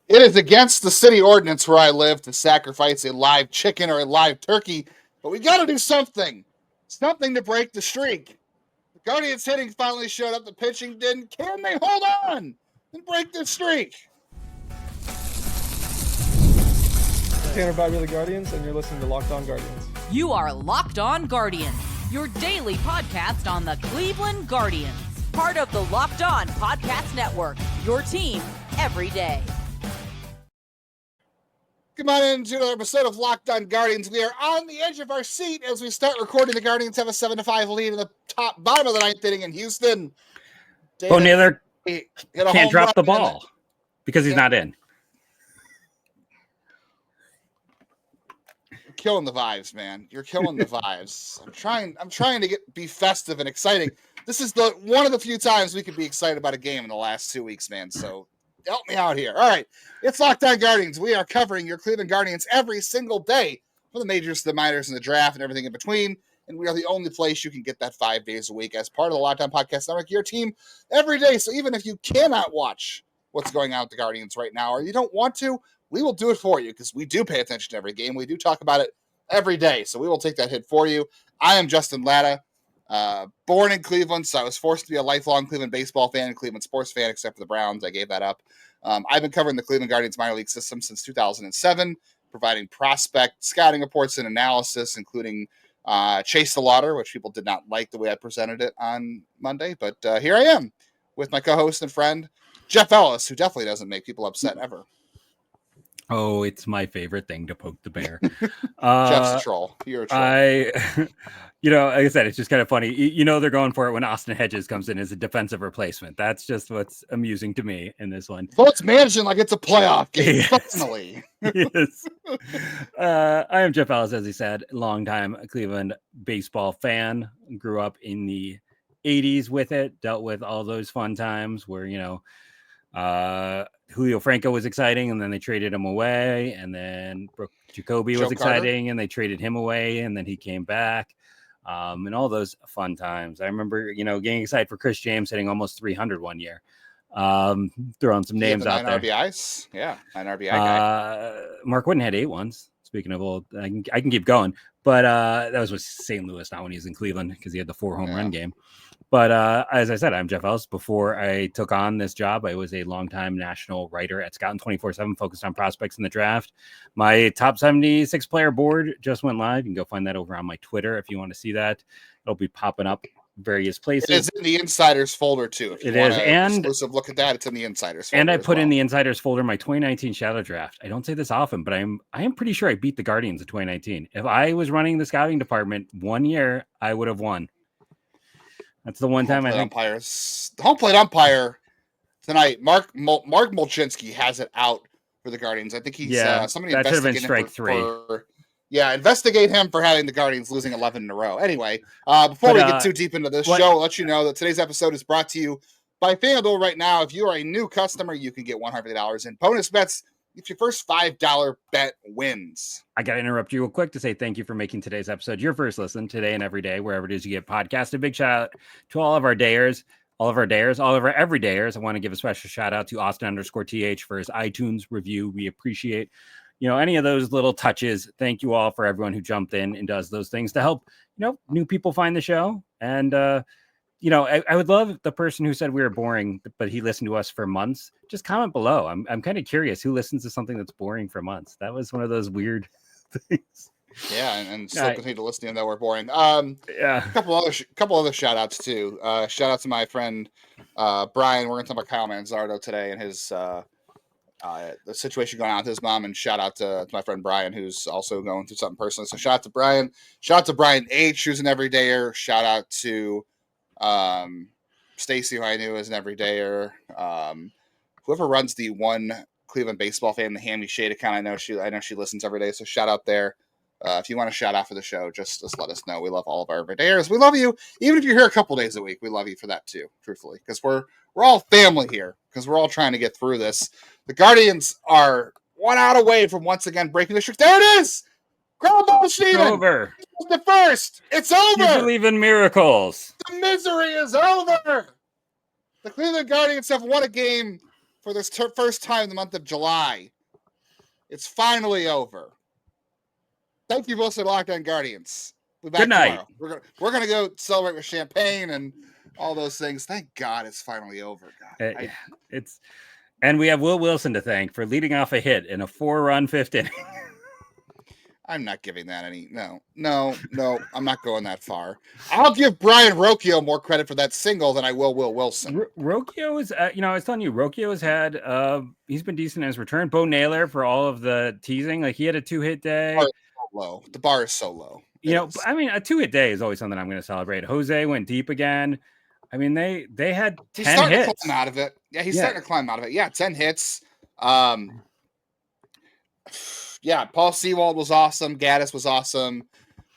It is against the city ordinance where I live to sacrifice a live chicken or a live turkey, but we got to do something. Something to break the streak. The Guardians hitting finally showed up, the pitching didn't. Can they hold on and break the streak? Tanner Bibee of the Guardians, and you're listening to Locked On Guardians. You are Locked On Guardians, your daily podcast on the Cleveland Guardians. Part of the Locked On Podcast Network, your team every day. Come on into another episode of Locked On Guardians. We are on the edge of our seat as we start recording. The Guardians have a 7-5 lead in the bottom of the ninth inning in Houston. Bo Naylor can't drop the ball because he's not in. You're killing the vibes, man. You're killing the vibes. I'm trying to be festive and exciting. This is one of the few times we could be excited about a game in the last 2 weeks, man. So help me out here. All right. It's Locked On Guardians. We are covering your Cleveland Guardians every single day, from the majors to the minors and the draft and everything in between. And we are the only place you can get that 5 days a week as part of the Locked On Podcast Network, your team every day. So even if you cannot watch what's going on with the Guardians right now, or you don't want to, we will do it for you because we do pay attention to every game. We do talk about it every day. So we will take that hit for you. I am Justin Lada, born in Cleveland, so I was forced to be a lifelong Cleveland baseball fan and Cleveland sports fan, except for the Browns. I gave that up. I've been covering the Cleveland Guardians minor league system since 2007, providing prospect scouting reports and analysis, including Chase DeLauter, which people did not like the way I presented it on Monday. But here I am with my co-host and friend, Jeff Ellis, who definitely doesn't make people upset ever. Oh, it's my favorite thing to poke the bear. Jeff's a troll. You're a troll. Like I said, it's just kind of funny. They're going for it when Austin Hedges comes in as a defensive replacement. That's just what's amusing to me in this one. Well, it's managing like it's a playoff game. Yes. Finally. Yes. I am Jeff Ellis, as he said, longtime Cleveland baseball fan. Grew up in the 80s with it, dealt with all those fun times where, Julio Franco was exciting, and then they traded him away, and then Brooke Jacoby was exciting, and they traded him away, and then he came back, and all those fun times. I remember, getting excited for Chris James hitting almost 300 one year, throwing some names out there. RBIs, yeah, 9 RBI guy. Mark Whitten had 8 ones. Speaking of old, I can keep going, but that was with St. Louis, not when he was in Cleveland, because he had the 4 home run game. But as I said, I'm Jeff Ellis. Before I took on this job, I was a longtime national writer at Scouting 24/7, focused on prospects in the draft. My top 76 player board just went live. You can go find that over on my Twitter if you want to see that. It'll be popping up various places. It is in the Insiders folder too. It is, and exclusive look at that. It's in the Insiders folder. And I put in the Insiders folder my 2019 Shadow Draft. I don't say this often, but I am pretty sure I beat the Guardians in 2019. If I was running the scouting department one year, I would have won. That's the one time I think. The home plate umpire tonight, Mark Molchinski, has it out for the Guardians. I think he's somebody that should have been strike 3. Investigate him for having the Guardians losing 11 in a row. Anyway, before we get too deep into this show, I'll let you know that today's episode is brought to you by FanDuel. Right now, if you are a new customer, you can get $150 in bonus bets if your first $5 bet wins. I got to interrupt you real quick to say thank you for making today's episode your first listen today and every day, wherever it is you get podcasts. A big shout out to all of our dayers, all of our everydayers. I want to give a special shout out to Austin_TH for his iTunes review. We appreciate, any of those little touches. Thank you all for everyone who jumped in and does those things to help, new people find the show. And, I would love the person who said we were boring, but he listened to us for months. Just comment below. I'm kind of curious who listens to something that's boring for months. That was one of those weird things. Yeah, and still continue to listen to them that we're boring. A couple other shout outs too. Shout out to my friend Brian. We're gonna talk about Kyle Manzardo today and his the situation going on with his mom. And shout out to my friend Brian, who's also going through something personal. So shout out to Brian. Shout out to Brian H, who's an everydayer. Shout out to Stacy, who I knew as an everydayer. Whoever runs the One Cleveland Baseball Fan, the Hammy Shade account, I know she listens every day. So shout out there. If you want to shout out for the show, just let us know. We love all of our everydayers. We love you, even if you're here a couple days a week. We love you for that too, truthfully, because we're all family here. Because we're all trying to get through this. The Guardians are 1 out away from once again breaking the streak. There it is. Ground ball, Steven. It's over. The first. It's over. You believe in miracles. The misery is over. The Cleveland Guardians have won a game for this first time in the month of July. It's finally over. Thank you for listening to Locked On Guardians. We'll be back Good night. tomorrow. We're gonna go celebrate with champagne and all those things. Thank God it's finally over. God, and we have Will Wilson to thank for leading off a hit in a 4-run fifth inning. I'm not giving that any. No. I'm not going that far. I'll give Brian Rocchio more credit for that single than I will Will Wilson. Rocchio is, I was telling you, Rocchio has had, he's been decent in his return. Bo Naylor, for all of the teasing, like he had a 2-hit day. The bar is so low. A 2-hit day is always something I'm going to celebrate. Jose went deep again. I mean, they had 10 he's starting hits. to climb out of it. Yeah, he's starting to climb out of it. Yeah, 10 hits. Yeah, Paul Sewald was awesome. Gaddis was awesome.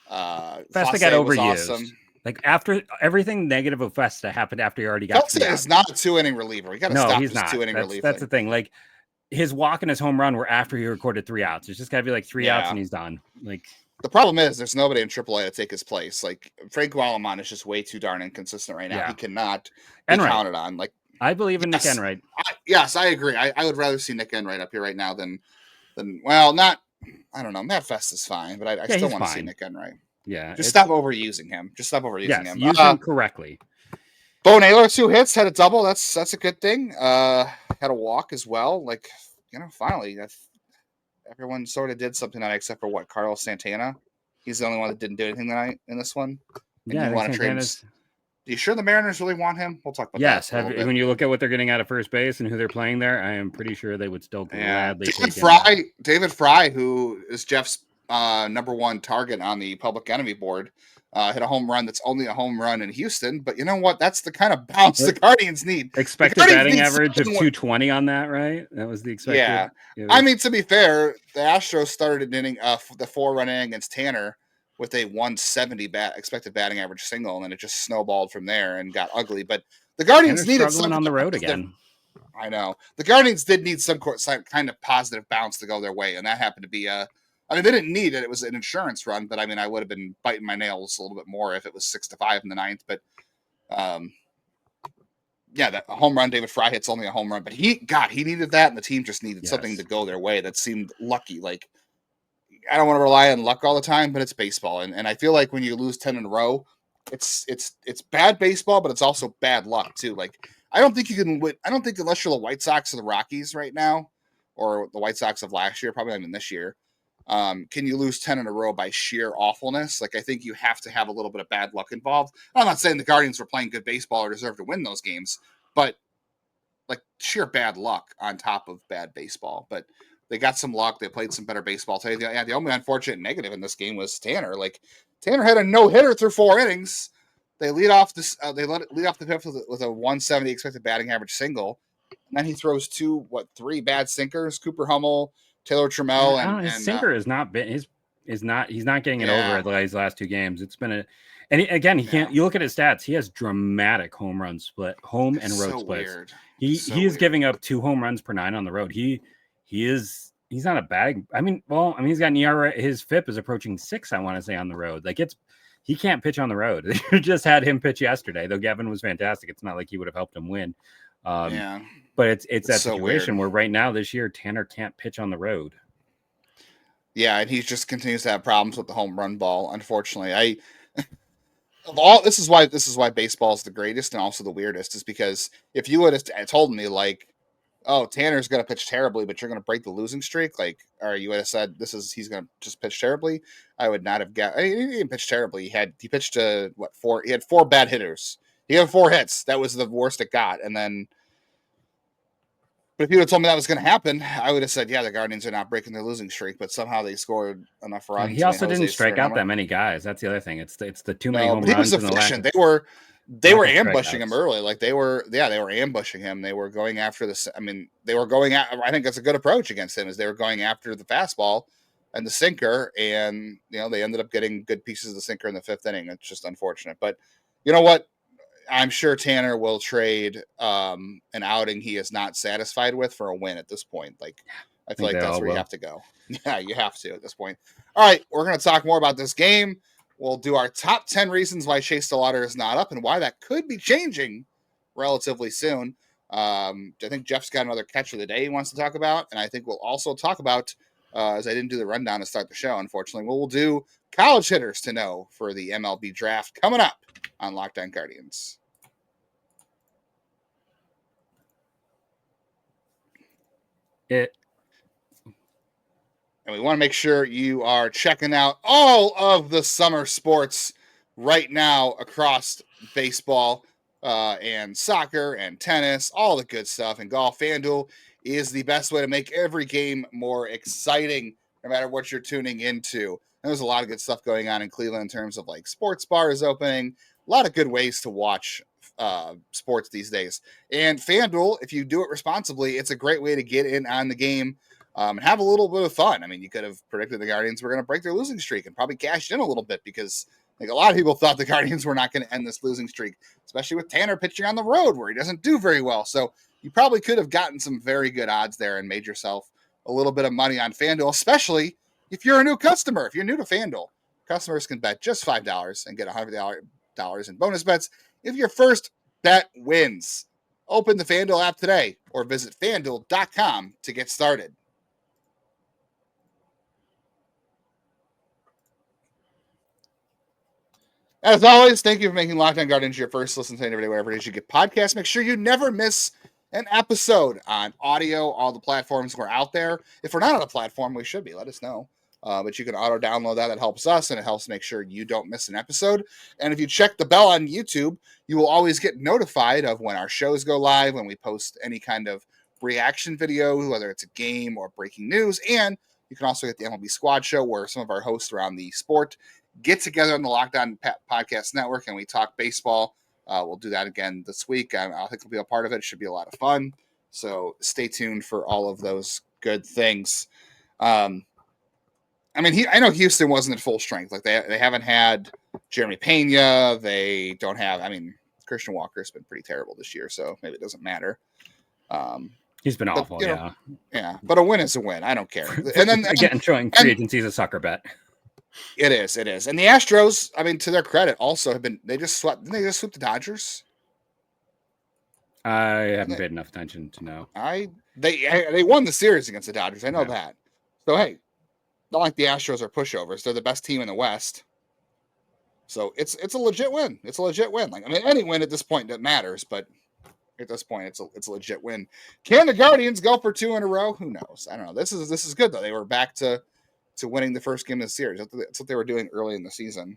Festa got overused. Awesome. Like after everything negative of Festa happened after he already got. Festa is not a 2-inning reliever. We got to stop he's this not. 2-inning reliever. That's the thing. Like his walk and his home run were after he recorded 3 outs. It's just got to be like 3 outs and he's done. Like the problem is there's nobody in AAA to take his place. Like Franco Alamon is just way too darn inconsistent right now. He cannot be counted on. Like I believe in Nick Enright. Yes, I agree. I would rather see Nick Enright up here right now than not. I don't know. Matt Fest is fine, but I still want to see Nick Enright. Yeah. Just stop overusing him. Him. Use him correctly. Bo Naylor, 2 hits, had a double. That's a good thing. Had a walk as well. Like, finally, everyone sort of did something tonight except for Carlos Santana. He's the only one that didn't do anything tonight in this one. And you want to trade him. Are you sure the Mariners really want him? We'll talk about that. Yes. When you look at what they're getting out of first base and who they're playing there, I am pretty sure they would still gladly take him. David Fry, who is Jeff's number 1 target on the public enemy board, hit a home run that's only a home run in Houston. But you know what? That's the kind of bounce the Guardians need. Expected batting average of 220 on that, right? That was the expected. Yeah. I mean, to be fair, the Astros started the 4-run inning against Tanner with a 170 expected batting average single, and then it just snowballed from there and got ugly. But the Guardians needed something on the road again. I know the Guardians did need some kind of positive bounce to go their way, and that happened to be they didn't need it; it was an insurance run. But I mean, I would have been biting my nails a little bit more if it was 6-5 in the 9th. But that home run, David Fry hits only a home run, but he needed that, and the team just needed something to go their way that seemed lucky. Like, I don't want to rely on luck all the time, but it's baseball. And I feel like when you lose 10 in a row, it's bad baseball, but it's also bad luck too. Like, I don't think you can win. I don't think unless you're the White Sox or the Rockies right now, or the White Sox of last year, probably not even this year, can you lose 10 in a row by sheer awfulness? Like, I think you have to have a little bit of bad luck involved. I'm not saying the Guardians were playing good baseball or deserve to win those games, but like sheer bad luck on top of bad baseball. But they got some luck. They played some better baseball today. The only unfortunate negative in this game was Tanner. Like, Tanner had a no-hitter through 4 innings. They lead off this. They let it lead off the fifth with a 170 expected batting average single, and then he throws 3 bad sinkers. Cooper Hummel, Taylor Trammell, and his sinker has not been. He's not getting it over these last 2 games. It's been he can't. You look at his stats. He has dramatic home run split, home and road splits. Weird. He is giving up 2 home runs per 9 on the road. He's not a bad. He's got an ERA. His FIP is approaching 6. I want to say on the road. Like he can't pitch on the road. They just had him pitch yesterday, though. Gavin was fantastic. It's not like he would have helped him win. But it's that situation where right now this year Tanner can't pitch on the road. Yeah, and he just continues to have problems with the home run ball. Unfortunately, this is why baseball is the greatest and also the weirdest, is because if you would have told me like, oh, Tanner's going to pitch terribly, but you're going to break the losing streak, like, or you would have said he's going to just pitch terribly, I would not have he didn't pitch terribly. He pitched to 4? He had 4 bad hitters. He had 4 hits. That was the worst it got. And then, but if you would have told me that was going to happen, I would have said, yeah, the Guardians are not breaking their losing streak, but somehow they scored enough runs. He also didn't strike out that many guys. That's the other thing. It's the too many home runs. He was efficient. They were ambushing him early. Like they were ambushing him. They were going after this. I mean, I think that's a good approach against him, is they were going after the fastball and the sinker, and they ended up getting good pieces of the sinker in the 5th inning. It's just unfortunate. But you know what? I'm sure Tanner will trade an outing he is not satisfied with for a win at this point. Like, I feel like that's where you have to go. Yeah, you have to at this point. All right, we're going to talk more about this game. We'll do our top 10 reasons why Chase DeLauter is not up and why that could be changing relatively soon. I think Jeff's got another catch of the day he wants to talk about, and I think we'll also talk about, as I didn't do the rundown to start the show, unfortunately, we'll do college hitters to know for the MLB draft coming up on Locked On Guardians. And we want to make sure you are checking out all of the summer sports right now across baseball and soccer and tennis, all the good stuff, and golf. FanDuel is the best way to make every game more exciting, no matter what you're tuning into. And there's a lot of good stuff going on in Cleveland in terms of like sports bars opening, a lot of good ways to watch sports these days. And FanDuel, if you do it responsibly, it's a great way to get in on the game and have a little bit of fun. I mean, you could have predicted the Guardians were going to break their losing streak and probably cashed in a little bit because like a lot of people thought the Guardians were not going to end this losing streak, especially with Tanner pitching on the road where he doesn't do very well. So you probably could have gotten some very good odds there and made yourself a little bit of money on FanDuel, especially if you're a new customer. If you're new to FanDuel, customers can bet just $5 and get $100 in bonus bets if your first bet wins. Open the FanDuel app today or visit FanDuel.com to get started. As always, thank you for making Locked On Guardians your first listen to every day, wherever it is you get podcasts. Make sure you never miss an episode on audio. All the platforms we're out there. If we're not on a platform, we should be. Let us know. But you can auto download that. That helps us, and it helps make sure you don't miss an episode. And if you check the bell on YouTube, you will always get notified of when our shows go live, when we post any kind of reaction video, whether it's a game or breaking news. And you can also get the MLB Squad Show, where some of our hosts around the sport get together on the Locked On Podcast Network and we talk baseball. We'll do that again this week. I think we'll be a part of it. It should be a lot of fun. So stay tuned for all of those good things. I know Houston wasn't at full strength. Like they haven't had Jeremy Pena. They don't have. I mean, Christian Walker's been pretty terrible this year, so maybe it doesn't matter. He's been awful. Yeah. But a win is a win. I don't care. And then again, showing free agency is a sucker bet. It is. And the Astros, I mean, to their credit, also have been. They just swept the Dodgers. I haven't paid enough attention to know. They won the series against the Dodgers. I know that. So hey, not like the Astros are pushovers. They're the best team in the West. So it's a legit win. It's a legit win. Like, I mean, any win at this point that matters, but at this point, it's a legit win. Can the Guardians go for 2 in a row? Who knows? I don't know. This is good though. They were back to winning the first game of the series. That's what they were doing early in the season,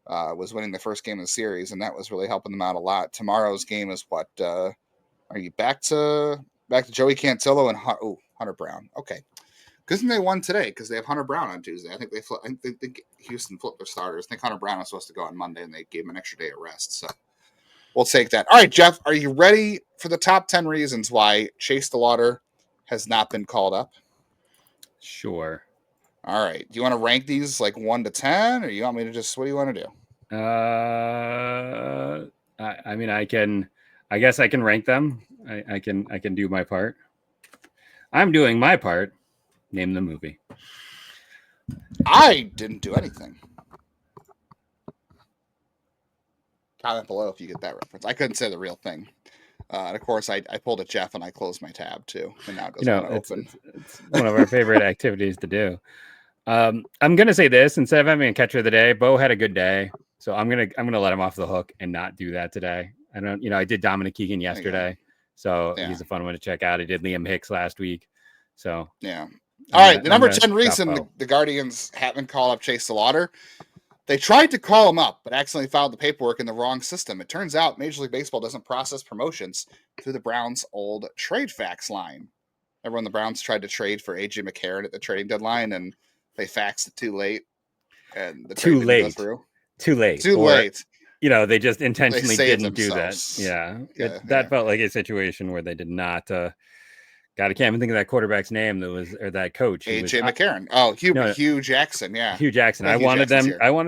was winning the first game of the series, and that was really helping them out a lot. Tomorrow's game is what? Are you back to Joey Cantillo and Hunter Brown? Okay, because they won today because they have Hunter Brown on Tuesday. I think they Houston flipped their starters. I think Hunter Brown was supposed to go on Monday, and they gave him an extra day of rest. So we'll take that. All right, Jeff, are you ready for the top 10 reasons why Chase DeLauter has not been called up? Sure. All right. Do you want to rank these like 1 to 10, or you want me to just? What do you want to do? I mean, I guess I can rank them. I can do my part. I'm doing my part. Name the movie. I didn't do anything. Comment below if you get that reference. I couldn't say the real thing. And of course, I pulled a Jeff and I closed my tab too, and now it doesn't want to open. It's one of our favorite activities to do. I'm gonna say this instead of having a catcher of the day. Bo had a good day, so I'm gonna let him off the hook and not do that today. I did Dominic Keegan yesterday, so he's a fun one to check out. I did Liam Hicks last week, so yeah. All right, the number 10 reason the Guardians haven't called up Chase DeLauter. They tried to call him up, but accidentally filed the paperwork in the wrong system. It turns out Major League Baseball doesn't process promotions through the Browns' old trade fax line. Remember when the Browns tried to trade for A.J. McCarron at the trading deadline, and they faxed it too late, and the trade didn't go through? Too late. They just intentionally didn't do that. Yeah. That felt like a situation where they did not. God, I can't even think of that quarterback's name. Or that coach. A.J. McCarron. Oh, Hugh Jackson. Yeah, Hugh Jackson. I wanted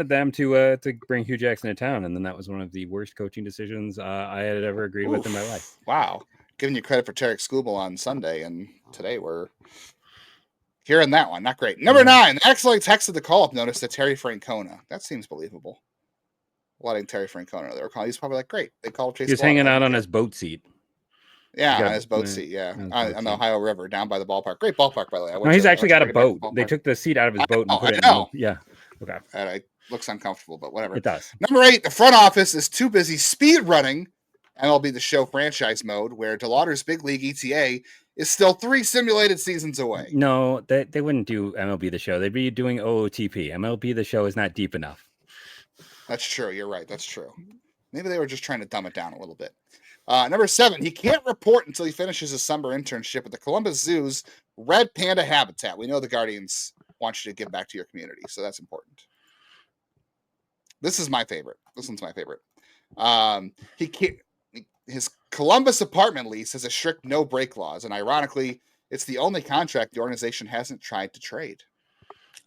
them to bring Hugh Jackson to town, and then that was one of the worst coaching decisions I had ever agreed with in my life. Wow, giving you credit for Tarek Skubal on Sunday, and today we're hearing that one. Not great. Number 9. The actually texted the call-up notice to Terry Francona. That seems believable. Letting Terry Francona know they were calling. He's probably like, great. They called Chase. He was hanging out on his boat seat. Yeah, on his boat seat. Yeah, on the Ohio River, down by the ballpark. Great ballpark, by the way. No, he's actually got a boat. They took the seat out of his boat and put it in. Yeah. Okay. It looks uncomfortable, but whatever. It does. Number 8, the front office is too busy speed running MLB The Show franchise mode, where DeLauter's big league ETA is still 3 simulated seasons away. No, they wouldn't do MLB The Show. They'd be doing OOTP. MLB The Show is not deep enough. That's true. You're right. That's true. Maybe they were just trying to dumb it down a little bit. Number 7, he can't report until he finishes his summer internship at the Columbus Zoo's Red Panda Habitat. We know the Guardians want you to give back to your community, so that's important. This is my favorite. This one's my favorite. He can't. His Columbus apartment lease has a strict no-break clause, and ironically, it's the only contract the organization hasn't tried to trade.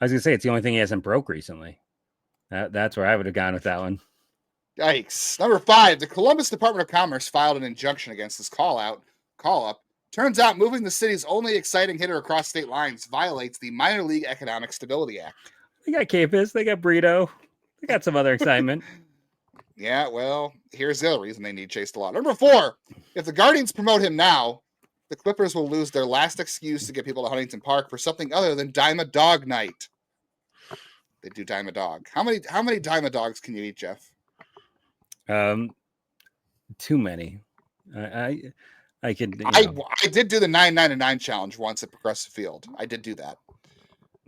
I was going to say, it's the only thing he hasn't broke recently. That's where I would have gone with that one. Yikes. Number 5, the Columbus Department of Commerce filed an injunction against this call-up. Turns out moving the city's only exciting hitter across state lines violates the Minor League Economic Stability Act. They got Capus, they got Brito, they got some other excitement. Yeah, well, here's the other reason they need Chase DeLauter. Number 4, if the Guardians promote him now, the Clippers will lose their last excuse to get people to Huntington Park for something other than Dime a Dog night. They do Dime a Dog. How many Dime a Dogs can you eat, Jeff? Too many. I did do the 9-9-9 challenge once at Progressive Field. I did do that.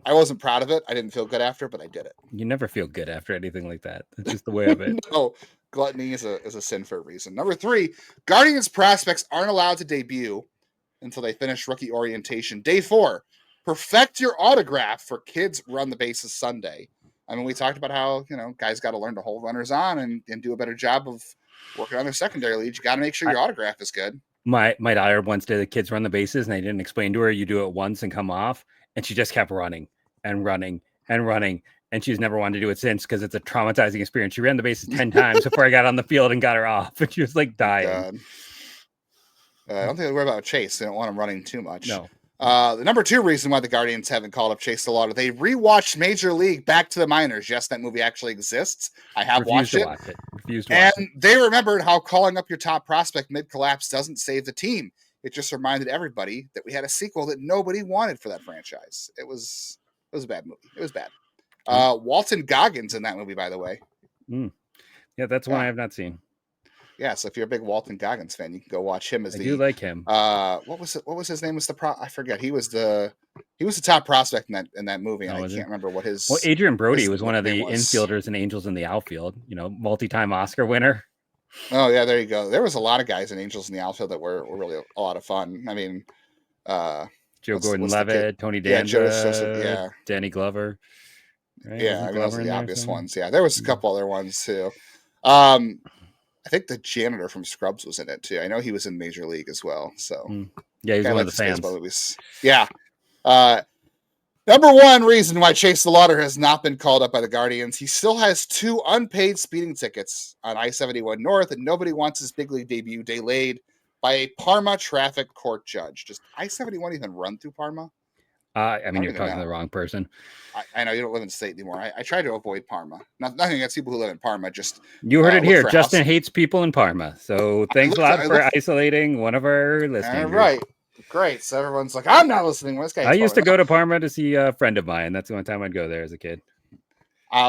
I wasn't proud of it. I didn't feel good after, but I did it. You never feel good after anything like that. It's just the way of it. No, gluttony is a sin for a reason. Number 3, Guardians prospects aren't allowed to debut until they finish rookie orientation. Day 4, perfect your autograph for Kids Run the Bases Sunday. I mean, we talked about how, guys got to learn to hold runners on and do a better job of working on their secondary leads. You got to make sure your autograph is good. My daughter once did the Kids Run the Bases, and I didn't explain to her, you do it once and come off. And she just kept running and running and running. And she's never wanted to do it since because it's a traumatizing experience. She ran the bases 10 times before I got on the field and got her off. And she was like dying. I don't think they worry about Chase. They don't want him running too much. No. The number 2 reason why the Guardians haven't called up Chase DeLauter, they rewatched Major League Back to the Minors. Yes, that movie actually exists. I have watched it. And they remembered how calling up your top prospect mid-collapse doesn't save the team. It just reminded everybody that we had a sequel that nobody wanted for that franchise. It was a bad movie. It was bad. Walton Goggins in that movie, by the way. Yeah, that's one I have not seen. Yeah, so if you're a big Walton Goggins fan, you can go watch him. I do like him. What was his name? I forget. He was the top prospect in that movie, and I can't remember what his. Well, Adrian Brody was one of the infielders and Angels in the outfield. Multi-time Oscar winner. Oh yeah, there you go. There was a lot of guys in Angels in the outfield that were really a lot of fun. I mean, Joe Gordon-Levitt, Tony Danza, Danny Glover. Right? Yeah, I mean, those are the obvious ones. Yeah, there was a couple other ones too. I think the janitor from Scrubs was in it too. I know he was in Major League as well. So yeah, he's one of the fans. Yeah. Number 1 reason why Chase DeLauter has not been called up by the Guardians, he still has 2 unpaid speeding tickets on I-71 North, and nobody wants his big league debut delayed by a Parma traffic court judge. Does I-71 even run through Parma? I mean, you're talking to the wrong person. I know you don't live in the state anymore. I try to avoid Parma. Nothing against people who live in Parma. Just you heard it here. Justin hates people in Parma. So thanks a lot for isolating one of our listeners. All right. Great. So everyone's like, I'm not listening. This guy. I used to go to Parma to see a friend of mine. That's the only time I'd go there as a kid.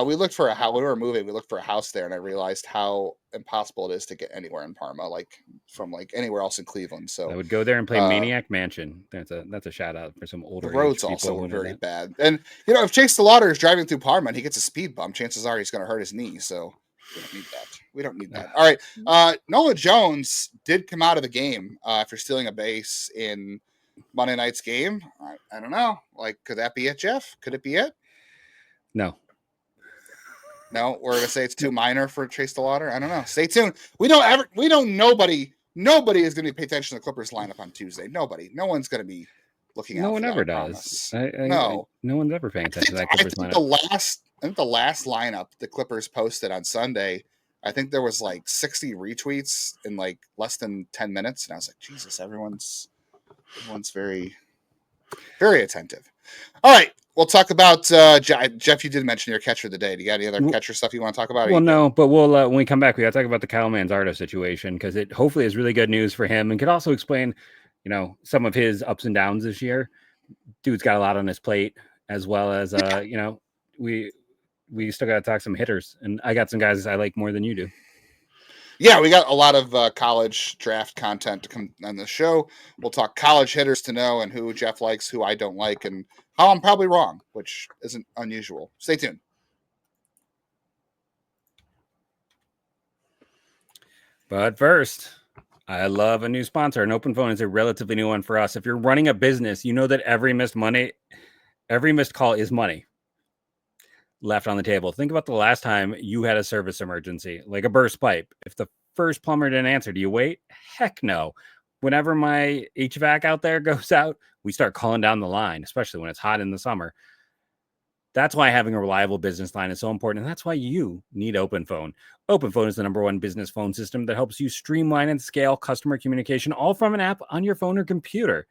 We looked for a house when we were moving. We looked for a house there, and I realized how impossible it is to get anywhere in Parma, from anywhere else in Cleveland. So I would go there and play Maniac Mansion. That's a shout out for some older. The roads also were very bad, and if Chase DeLauter is driving through Parma and he gets a speed bump, chances are he's going to hurt his knee. So we don't need that. All right, Nola Jones did come out of the game after stealing a base in Monday night's game. I don't know. Could that be it, Jeff? Could it be it? No. No, we're gonna say it's too minor for Chase DeLauter. I don't know. Stay tuned. Nobody is gonna be paying attention to the Clippers lineup on Tuesday. Nobody. No one's gonna be looking out. No one ever does. No one's ever paying attention to that Clippers lineup. I think the last lineup the Clippers posted on Sunday, I think there was 60 retweets in less than 10 minutes, and I was like, Jesus, everyone's very, very attentive. All right. we'll talk about Jeff. You did mention your catcher of the day. Do you got any other catcher stuff you want to talk about? Well, no, but we'll when we come back, we got to talk about the Kyle Manzardo situation because it hopefully is really good news for him and could also explain, some of his ups and downs this year. Dude's got a lot on his plate, as well as we still got to talk some hitters, and I got some guys I like more than you do. Yeah, we got a lot of college draft content to come on the show. We'll talk college hitters to know and who Jeff likes, who I don't like, and how I'm probably wrong, which isn't unusual. Stay tuned. But first, I love a new sponsor. An open phone is a relatively new one for us. If you're running a business, you know that every missed call is money left on the table. Think about the last time you had a service emergency, like a burst pipe. If the first plumber didn't answer, do you wait? Heck no. Whenever my HVAC out there goes out, we start calling down the line, especially when it's hot in the summer. That's why having a reliable business line is so important, and that's why you need Open Phone. Open Phone is the #1 business phone system that helps you streamline and scale customer communication, all from an app on your phone or computer.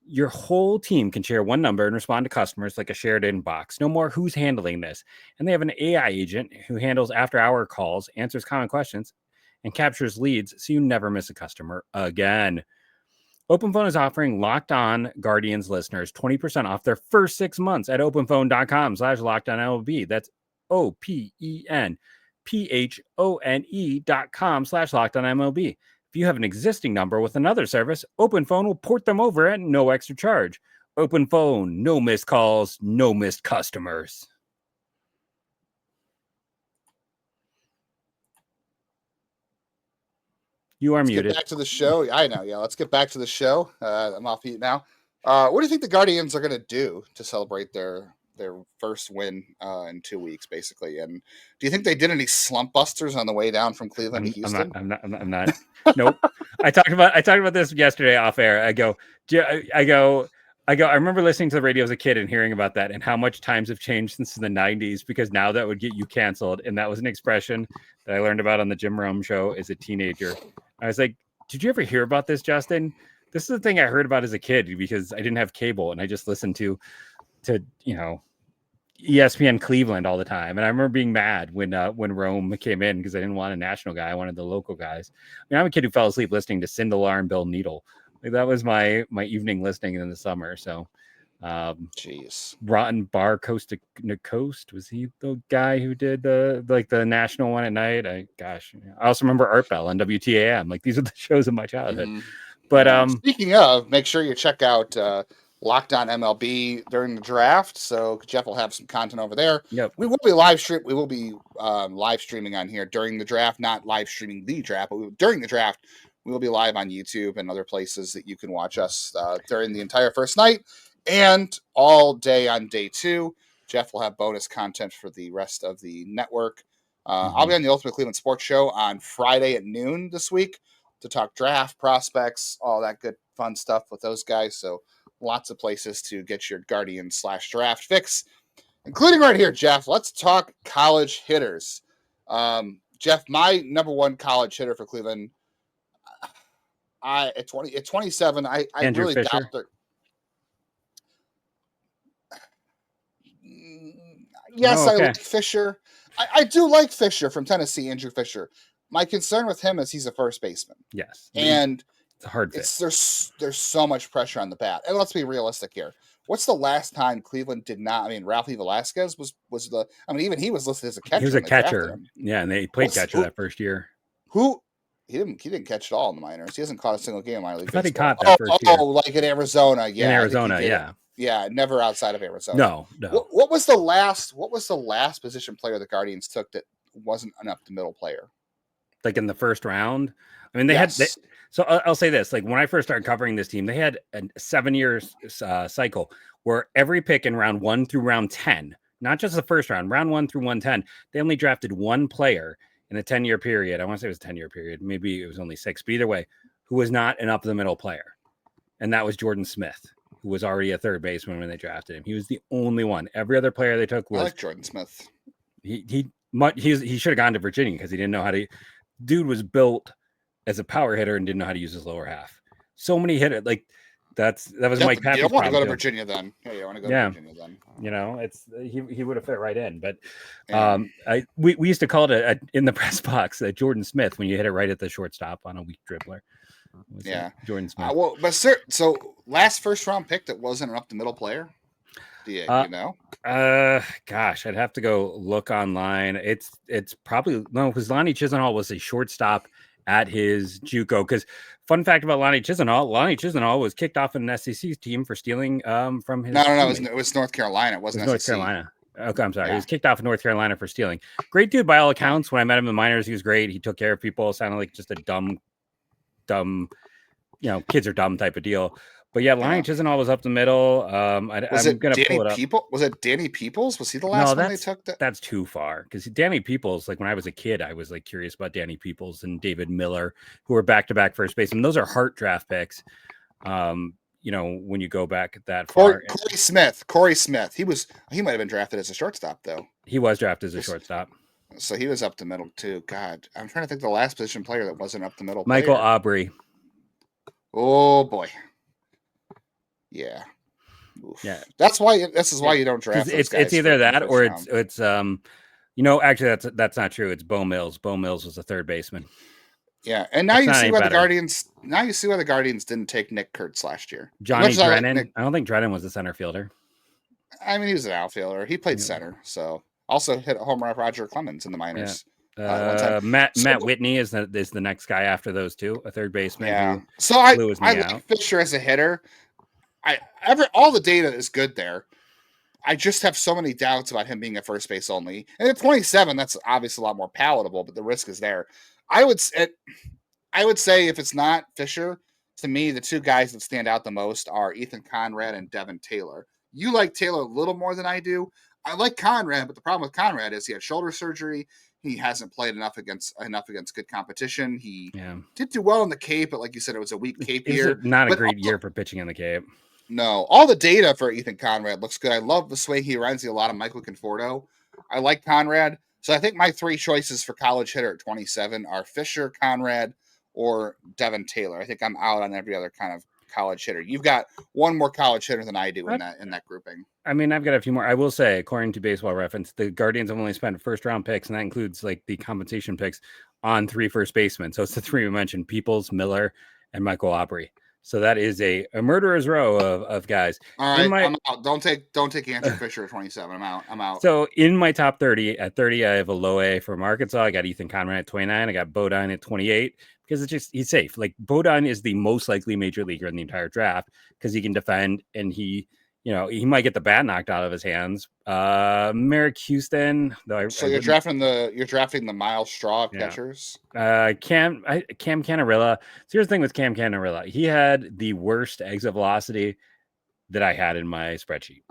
Your whole team can share one number and respond to customers like a shared inbox. No more who's handling this. And they have an AI agent who handles after-hour calls, answers common questions, and captures leads so you never miss a customer again. OpenPhone is offering Locked On Guardians listeners 20% off their first 6 months at openphone.com/LockedOnMLB. That's OpenPhone.com/LockedOnMLB. If you have an existing number with another service, Open Phone will port them over at no extra charge. Open Phone, no missed calls, no missed customers. You are Let's muted. Get back to the show. I know. Yeah, let's get back to the show. I'm off mute now. What do you think the Guardians are going to do to celebrate their first win in 2 weeks, basically? And do you think they did any slump busters on the way down from Cleveland to Houston? I'm not. Nope. I talked about this yesterday off air. I remember listening to the radio as a kid and hearing about that and how much times have changed since the 90s, because now that would get you canceled. And that was an expression that I learned about on the Jim Rome show as a teenager. I was like, did you ever hear about this, Justin? This is the thing I heard about as a kid because I didn't have cable and I just listened to ESPN Cleveland all the time. And I remember being mad when Rome came in because I didn't want a national guy. I wanted the local guys. I mean, I'm a kid who fell asleep listening to Chase DeLauter and Bill Needle. Like, that was my evening listening in the summer. So, jeez, Rotten Bar Coast to Coast, was he the guy who did the national one at night? I also remember Art Bell on WTAM. Like, these are the shows of my childhood. Mm-hmm. But speaking of, make sure you check out Locked On MLB during the draft. So Jeff will have some content over there. Yep. We will be live streaming on here during the draft, not live streaming the draft, but during the draft. We will be live on YouTube and other places that you can watch us during the entire first night and all day on day 2. Jeff will have bonus content for the rest of the network. I'll be on the Ultimate Cleveland Sports Show on Friday at noon this week to talk draft, prospects, all that good fun stuff with those guys. So lots of places to get your Guardian/draft fix, including right here, Jeff. Let's talk college hitters. Jeff, my #1 college hitter for Cleveland, at 27, I Andrew really Fischer. doubt that. Yes, Oh, okay. I like Fischer. I do like Fischer from Tennessee, Andrew Fischer. My concern with him is he's a first baseman. Yes. And it's a hard fit. There's so much pressure on the bat. And let's be realistic here. What's the last time Cleveland did not? I mean, Ralphie Velasquez was the. I mean, even he was listed as a catcher. He was a catcher. Yeah, and they played catcher that first year. He didn't catch it all in the minors. He hasn't caught a single game in minor league. I thought he baseball. caught that first year. Oh, like in Arizona, yeah. In Arizona, yeah. Yeah, never outside of Arizona. No. What was the last position player the Guardians took that wasn't an up the middle player? Like in the first round? I mean, so I'll say this, like when I first started covering this team, they had a 7-year cycle where every pick in round 1 through round 10, not just the first round 1 through 110, they only drafted one player in a 10-year period. I want to say it was a 10-year period. Maybe it was only 6, but either way, who was not an up the middle player. And that was Jordan Smith, who was already a third baseman when they drafted him. He was the only one. Every other player they took was. I like Jordan Smith. He should have gone to Virginia because he didn't know how to. Dude was built as a power hitter and didn't know how to use his lower half. So many hitters, like That was Mike Pappy's You don't want to go to problem, too. Virginia then. Yeah, you want to go Yeah. to Virginia then. You know, it's he would have fit right in. But we used to call it in the press box Jordan Smith when you hit it right at the shortstop on a weak dribbler. Jordan Smith. Well, but sir, so last first round pick that wasn't an up the middle player. Do you know? Gosh, I'd have to go look online. It's probably no, because Lonnie Chisenhall was a shortstop at his JUCO. Because fun fact about Lonnie Chisenhall was kicked off an SEC team for stealing from his. No, it was North Carolina. It wasn't North Carolina. Okay, I'm sorry. He was kicked off in North Carolina for stealing. Great dude by all accounts. When I met him in the minors, he was great. He took care of people. Sounded like just a dumb, kids are dumb type of deal. But yeah, Lonnie Chisenhall was up the middle. I'm gonna pull it up. Was it Danny Peoples? Was he the last one they took? That's too far because Danny Peoples, like when I was a kid, I was like curious about Danny Peoples and David Miller, who were back-to-back first basemen. Those are heart draft picks. When you go back that far. Corey Smith. He might have been drafted as a shortstop though. He was drafted as a shortstop. So he was up the middle too. God, I'm trying to think of the last position player that wasn't up the middle. Michael Aubrey. Oh boy. Yeah. Oof. Yeah. This is why you don't draft. It's either that or it's actually that's not true. It's Bo Mills. Bo Mills was a third baseman. Yeah, and now you see why the Guardians. Now you see why the Guardians didn't take Nick Kurtz last year. Johnny Drennan. I don't think Drennan was a center fielder. I mean, he was an outfielder. He played center, so also hit a home run with Roger Clemens in the minors. Yeah. Matt Whitney is the next guy after those two, a third baseman. Yeah. So I like Fischer as a hitter. All the data is good there. I just have so many doubts about him being a first base only. And at 27, that's obviously a lot more palatable, but the risk is there. I would say if it's not Fischer, to me, the two guys that stand out the most are Ethan Conrad and Devin Taylor. You like Taylor a little more than I do. I like Conrad, but the problem with Conrad is he had shoulder surgery. He hasn't played enough against good competition. He did do well in the Cape, but like you said, it was a weak Cape year. Not a great year for pitching in the Cape. No, all the data for Ethan Conrad looks good. I love the way he reminds me a lot of Michael Conforto. I like Conrad. So I think my three choices for college hitter at 27 are Fischer, Conrad, or Devin Taylor. I think I'm out on every other kind of college hitter. You've got one more college hitter than I do in that grouping. I mean, I've got a few more. I will say, according to Baseball Reference, the Guardians have only spent first round picks, and that includes like the compensation picks on 3 first basemen. So it's the 3 we mentioned: Peoples, Miller, and Michael Aubrey. So that is a murderer's row of guys. All right, I'm out. Don't take Andrew Fisher at 27. I'm out. So in my top 30, at 30, I have a low A from Arkansas. I got Ethan Conrad at 29. I got Bodine at 28 because he's safe. Like Bodine is the most likely major leaguer in the entire draft because he can defend and he might get the bat knocked out of his hands. Merrick Houston, though. You're drafting the Miles Straw of catchers. Cam Canarella. So here's the thing with Cam Canarella. He had the worst exit velocity that I had in my spreadsheet,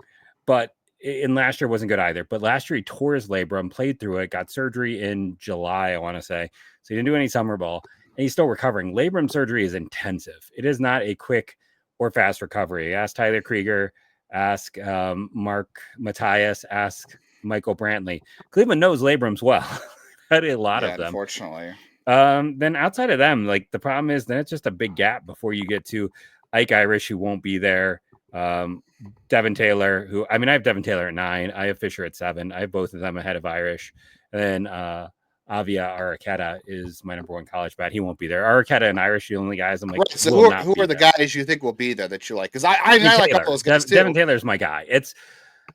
but in last year wasn't good either. But last year he tore his labrum, played through it, got surgery in July, I want to say. So he didn't do any summer ball, and he's still recovering. Labrum surgery is intensive. It is not a quick or fast recovery. Ask Tyler Krieger. Ask Mark Matthias, ask Michael Brantley. Cleveland knows labrums well. Had a lot of them. Unfortunately. Then outside of them, like the problem is then it's just a big gap before you get to Ike Irish, who won't be there. Devin Taylor, I have Devin Taylor at 9. I have Fisher at 7. I have both of them ahead of Irish. And then Avia Arqueta is my number 1 college bat. He won't be there. Arqueta and Irish are the only guys I'm like. Right, so who are the guys you think will be there that you like? Because I like a couple of those guys too. Devin Taylor's my guy.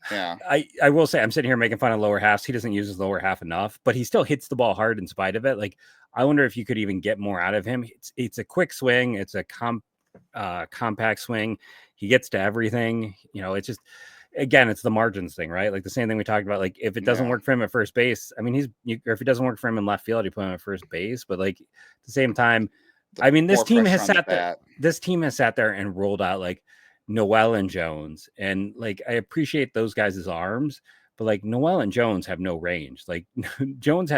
I will say I'm sitting here making fun of lower halves. He doesn't use his lower half enough, but he still hits the ball hard in spite of it. Like I wonder if you could even get more out of him. It's a quick swing. It's a compact swing. He gets to everything. It's just. Again, it's the margins thing, right? Like the same thing we talked about. Like if it doesn't work for him at first base, I mean, or if it doesn't work for him in left field, you put him at first base. But like at the same time, I mean, this team has sat there. This team has sat there and rolled out like Noel and Jones, and like I appreciate those guys' arms, but like Noel and Jones have no range. Like Jones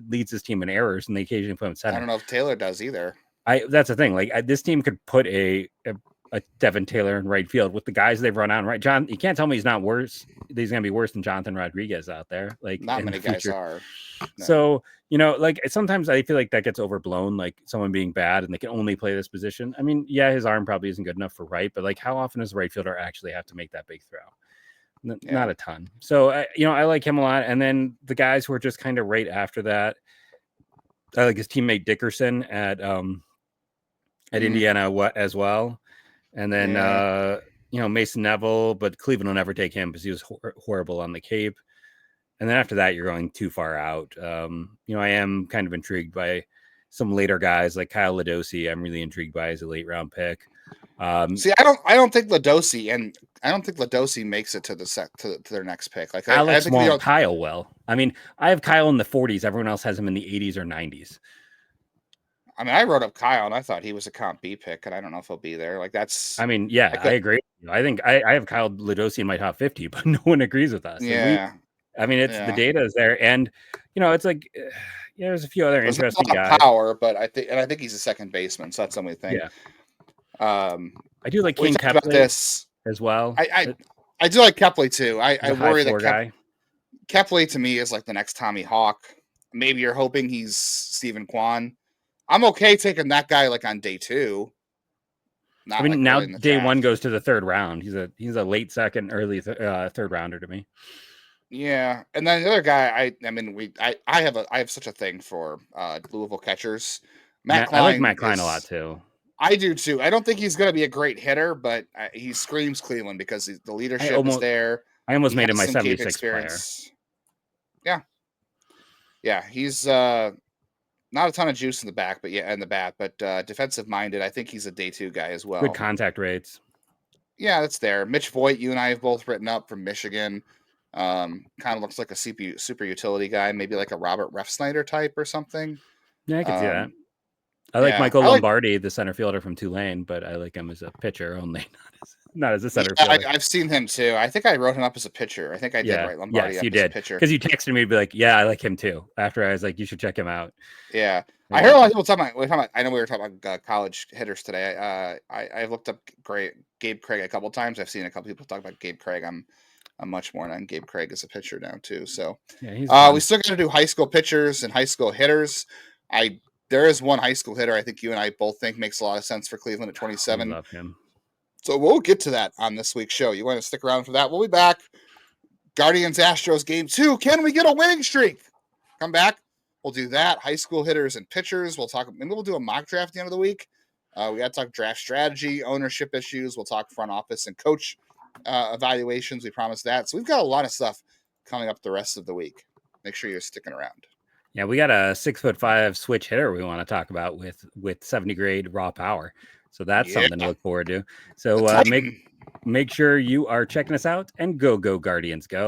leads his team in errors, and they occasionally put him center. I don't know if Taylor does either. That's the thing. Like this team could put a Devin Taylor in right field with the guys they've run on. Right, John, you can't tell me he's not worse. He's going to be worse than Jonathan Rodriguez out there. Like Not in many the guys future. are. No. So, like sometimes I feel like that gets overblown, like someone being bad and they can only play this position. I mean, yeah, his arm probably isn't good enough for right, but like how often does the right fielder actually have to make that big throw? Not a ton. So, I like him a lot. And then the guys who are just kind of right after that, I like his teammate Dickerson at Indiana as well. And then, Mason Neville, but Cleveland will never take him because he was horrible on the Cape. And then after that, you're going too far out. I am kind of intrigued by some later guys like Kyle Ladosi. I'm really intrigued by as a late round pick. See, I don't think Ladosi makes it to to their next pick. Like Alex I think won't. Kyle will. I mean, I have Kyle in the 40s. Everyone else has him in the 80s or 90s. I mean, I wrote up Kyle and I thought he was a comp B pick, and I don't know if he'll be there. Like that's. I mean, yeah, I agree. I think I have Kyle Ladosi in my top 50, but no one agrees with us. Yeah. The data is there, and it's like there's a few other interesting guys. Power, but I think he's a second baseman, so that's something to think. Yeah. I do like King Kepley as well. I do like Kepley too. I worry that guy. Kepley to me is like the next Tommy Hawk. Maybe you're hoping he's Stephen Kwan. I'm okay taking that guy like on day 2. I mean, now day 1 goes to the 3rd round. He's a late second, early 3rd rounder to me. Yeah, and then the other guy, I have such a thing for Louisville catchers. Matt Klein, I like Matt Klein a lot too. I do too. I don't think he's going to be a great hitter, but he screams Cleveland because the leadership is there. I almost made him my 76 player. Yeah, he's not a ton of juice in the back, but defensive minded. I think he's a day 2 guy as well. Good contact rates. Yeah, that's there. Mitch Voigt, you and I have both written up from Michigan. Kind of looks like a super utility guy, maybe like a Robert Refsnyder type or something. Yeah, I can see that. I like Michael Lombardi, the center fielder from Tulane, but I like him as a pitcher only, not as a center fielder. I've seen him too. I think I wrote him up as a pitcher. I think I did write Lombardi up as a pitcher. Because you texted me to be like, yeah, I like him too. After I was like, you should check him out. Yeah. I heard a lot of people talking about, I know we were talking about college hitters today. I've looked up Gabe Craig a couple times. I've seen a couple people talk about Gabe Craig. I'm much more on Gabe Craig as a pitcher now too. So we still got to do high school pitchers and high school hitters. There is one high school hitter I think you and I both think makes a lot of sense for Cleveland at 27. I love him. So we'll get to that on this week's show. You want to stick around for that? We'll be back. Guardians Astros game 2. Can we get a winning streak? Come back. We'll do that. High school hitters and pitchers. Maybe we'll do a mock draft at the end of the week. We got to talk draft strategy, ownership issues. We'll talk front office and coach evaluations. We promised that. So we've got a lot of stuff coming up the rest of the week. Make sure you're sticking around. Yeah, we got a 6'5" switch hitter we want to talk about with 70 grade raw power. So that's something to look forward to. So make sure you are checking us out, and go Guardians go.